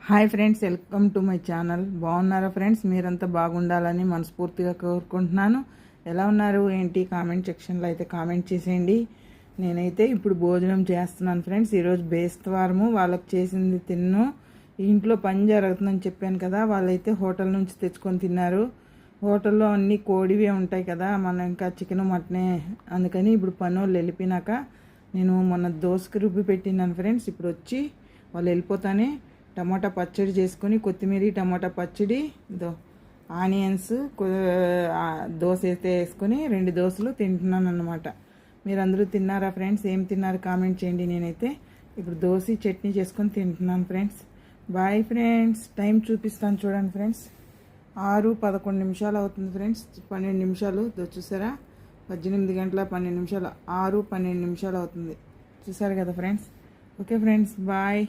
Hi friends, welcome to my channel. బాగున్నారా friends? మీరంతా బాగుండాలని మనస్ఫూర్తిగా కోరుకుంటున్నాను. ఎలా ఉన్నారు ఏంటి కామెంట్ సెక్షన్లో అయితే కామెంట్ చేసేయండి. నేనైతే ఇప్పుడు భోజనం చేస్తున్నాను ఫ్రెండ్స్. ఈరోజు బేస్తవారము, వాళ్ళకి చేసింది తిన్ను. ఇంట్లో పని జరుగుతుందని చెప్పాను కదా, వాళ్ళైతే హోటల్ నుంచి తెచ్చుకొని తిన్నారు. హోటల్లో అన్నీ కోడివే ఉంటాయి కదా, మనం ఇంకా చికెన్ మటనే. అందుకని ఇప్పుడు పని వాళ్ళు వెళ్ళిపోయినాక నేను మొన్న దోసకి రుబ్బి పెట్టినాను ఫ్రెండ్స్. ఇప్పుడు వచ్చి వాళ్ళు వెళ్ళిపోతానే టమాటా పచ్చడి చేసుకొని, కొత్తిమీర టమాటా పచ్చడి, ఆనియన్స్, దోశ అయితే వేసుకొని 2 దోశలు తింటున్నాను అన్నమాట. మీరందరూ తిన్నారా ఫ్రెండ్స్? ఏం తిన్నారు కామెంట్ చేయండి. నేనైతే ఇప్పుడు దోశ చట్నీ చేసుకొని తింటున్నాను ఫ్రెండ్స్. Bye friends. టైం చూపిస్తాను చూడండి ఫ్రెండ్స్. 6:11 నిమిషాలు అవుతుంది ఫ్రెండ్స్. 12 నిమిషాలు చూసారా? 18 గంటల 12 నిమిషాలు, 6:12 నిమిషాలు అవుతుంది. చూసారు కదా ఫ్రెండ్స్? Okay friends, bye.